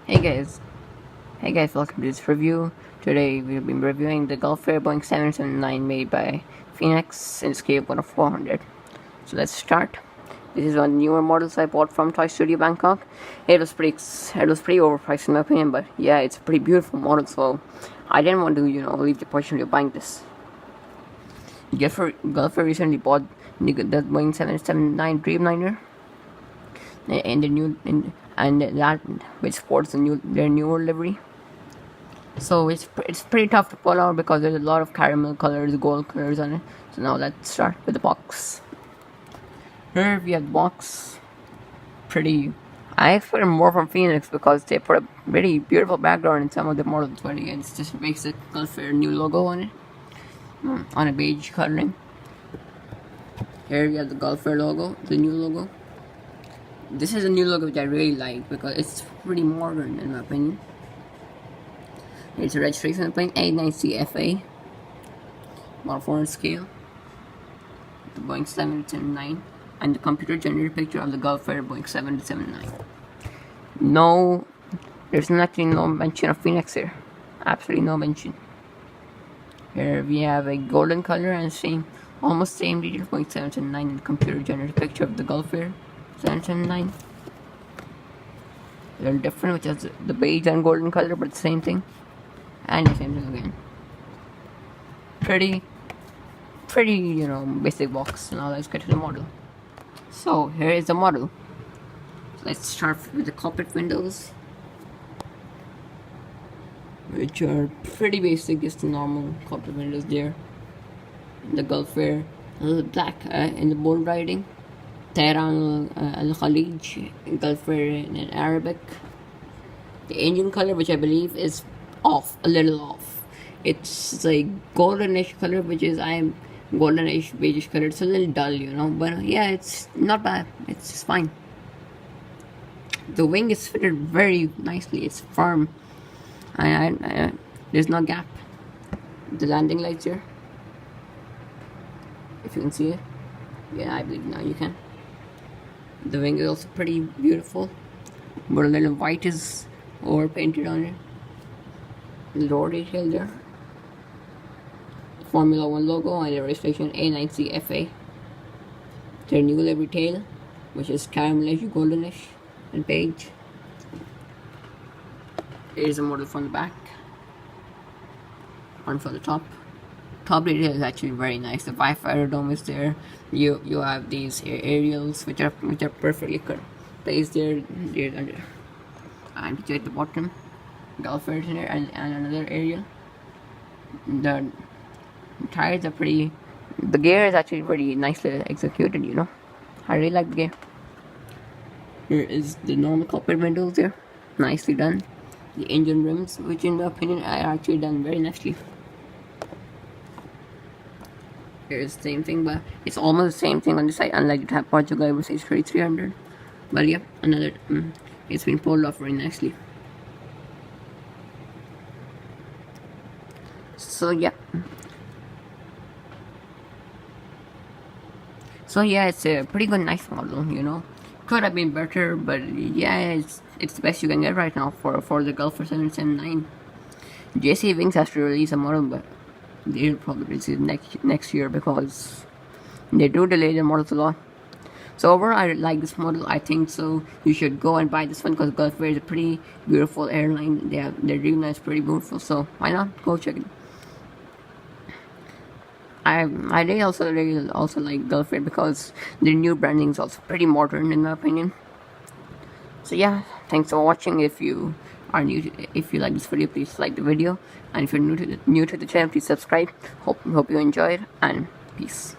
Hey guys, welcome to this review. Today we'll be reviewing the Gulf Air Boeing 779 made by Phoenix in scale 1 of 400. So let's start. This is one of the newer models I bought from Toy Studio Bangkok. It was pretty overpriced in my opinion, but yeah, it's a pretty beautiful model, so I didn't want to, leave the opportunity of buying this. Gulf Air recently bought the Boeing 779 Dreamliner in the new and that which sports their newer livery. So it's pretty tough to pull out because there's a lot of caramel colors, gold colors on it. So now let's start with the box. Here we have the box. Pretty. I expected more from Phoenix because they put a very beautiful background in some of the models, but again, it's just a basic Gulf Air new logo on it, on a beige coloring. Here we have the Gulf Air logo, the new logo. This is a new logo which I really like because it's pretty modern in my opinion. It's a registration plane A9CFA, about 400 scale, the Boeing 779, and the computer generated picture of the Gulf Air Boeing 779. No, there's actually no mention of Phoenix here. Absolutely no mention. Here we have a golden color and almost same detail Boeing 779 and the computer generated picture of the Gulf Air 779. They're different, which is the beige and golden color, but the same thing. And the same thing again. Pretty, basic box. Now let's get to the model. So here is the model. Let's start with the cockpit windows, which are pretty basic, just the normal cockpit windows there. The Gulf Air, a little black in the bold writing. Tehran al-Khalij, Gulf Air in Arabic. The engine color, which I believe is a little off. It's like goldenish color, which is goldenish beigeish color. It's a little dull, but yeah, it's not bad. It's just fine. The wing is fitted very nicely. It's firm. There's no gap. The landing lights here, if you can see it. Yeah, I believe now you can. The wing is also pretty beautiful, but a little white is overpainted on it. The door detail there. The Formula 1 logo and the registration A9CFA. Their new livery tail, which is caramelish, goldenish, and beige. Here's the model from the back. One from the top. Top detail is actually very nice. The Wi-Fi aerodrome is there. You have these aerials which are perfectly placed there. And at the bottom, Gulf Air here and another aerial. The tires are pretty. The gear is actually pretty nicely executed. I really like the gear. Here is the normal cockpit windows there, nicely done. The engine rims, which in my opinion are actually done very nicely. Here's the same thing, but it's almost the same thing on the side, unlike the Type Portugal Mercedes 3300. But yeah, it's been pulled off very nicely. So yeah, it's a pretty good, nice model. Could have been better, but yeah, it's the best you can get right now for the Gulf Air 779. JC Wings has to release a model, but they'll probably release it next year because they do delay the models a lot. So overall, I like this model. I think so you should go and buy this one because Gulf Air is a pretty beautiful airline. Their Dreamliner is pretty beautiful, so why not go check it. I really also like Gulf Air because their new branding is also pretty modern in my opinion. So yeah, thanks for watching. If you like this video, please like the video, and if you're new to the channel, please subscribe. Hope you enjoyed, and peace.